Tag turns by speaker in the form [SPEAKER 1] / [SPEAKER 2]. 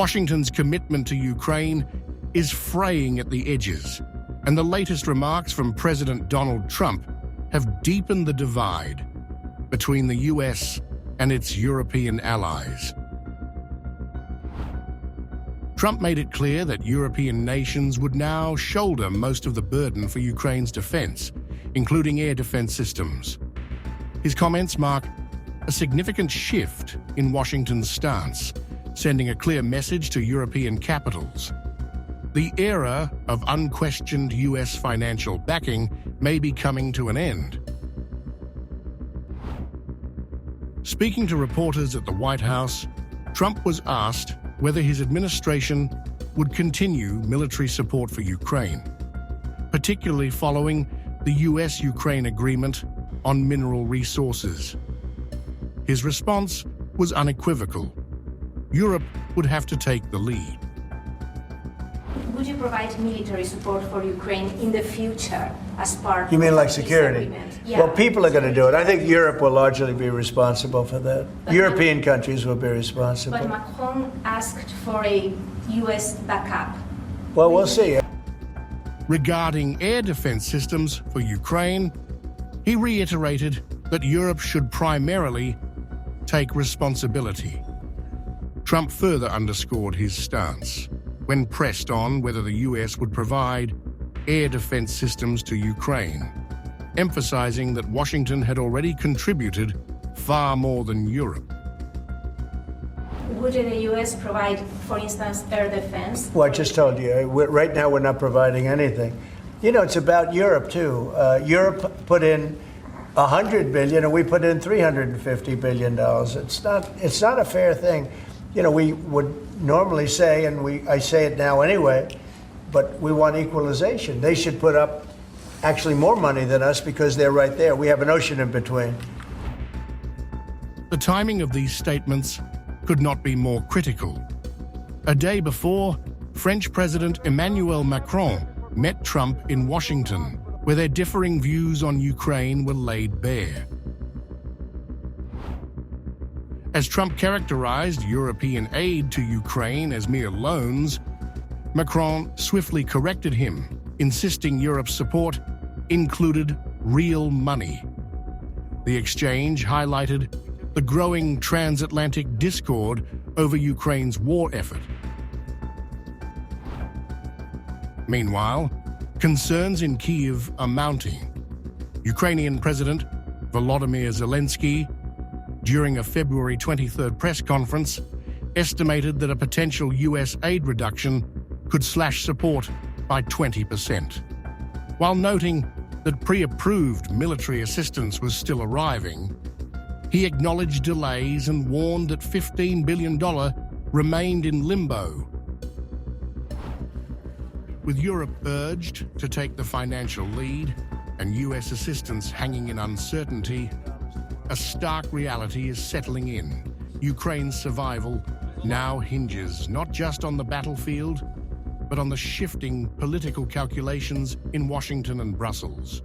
[SPEAKER 1] Washington's commitment to Ukraine is fraying at the edges, and the latest remarks from President Donald Trump have deepened the divide between the US and its European allies. Trump made it clear that European nations would now shoulder most of the burden for Ukraine's defense, including air defense systems. His comments mark a significant shift in Washington's stance, sending a clear message to European capitals. The era of unquestioned US financial backing may be coming to an end. Speaking to reporters at the White House, Trump was asked whether his administration would continue military support for Ukraine, particularly following the US-Ukraine agreement on mineral resources. His response was unequivocal. Europe would have to take the lead.
[SPEAKER 2] Would you provide military support for Ukraine in the future as part
[SPEAKER 3] You mean
[SPEAKER 2] of
[SPEAKER 3] like
[SPEAKER 2] this
[SPEAKER 3] security?
[SPEAKER 2] agreement? Yeah.
[SPEAKER 3] Well, people are going to do it. I think Europe will largely be responsible for that.
[SPEAKER 2] But
[SPEAKER 3] European countries will be responsible.
[SPEAKER 2] But Macron asked for a US backup.
[SPEAKER 3] Well, we'll see.
[SPEAKER 1] Regarding air defense systems for Ukraine, he reiterated that Europe should primarily take responsibility. Trump further underscored his stance when pressed on whether the US would provide air defense systems to Ukraine, emphasizing that Washington had already contributed far more than Europe.
[SPEAKER 2] Would the US provide, for instance, air defense?
[SPEAKER 3] Well, I just told you, right now we're not providing anything. You know, it's about Europe, too. Europe put in $100 billion, and we put in $350 billion. It's not a fair thing. You know, we would normally say, and I say it now anyway, but we want equalization. They should put up actually more money than us because they're right there. We have an ocean in between.
[SPEAKER 1] The timing of these statements could not be more critical. A day before, French President Emmanuel Macron met Trump in Washington, where their differing views on Ukraine were laid bare. As Trump characterized European aid to Ukraine as mere loans, Macron swiftly corrected him, insisting Europe's support included real money. The exchange highlighted the growing transatlantic discord over Ukraine's war effort. Meanwhile, concerns in Kyiv are mounting. Ukrainian President Volodymyr Zelensky, during a February 23rd press conference, estimated that a potential US aid reduction could slash support by 20%. While noting that pre-approved military assistance was still arriving, he acknowledged delays and warned that $15 billion remained in limbo. With Europe urged to take the financial lead and US assistance hanging in uncertainty, a stark reality is settling in. Ukraine's survival now hinges not just on the battlefield, but on the shifting political calculations in Washington and Brussels.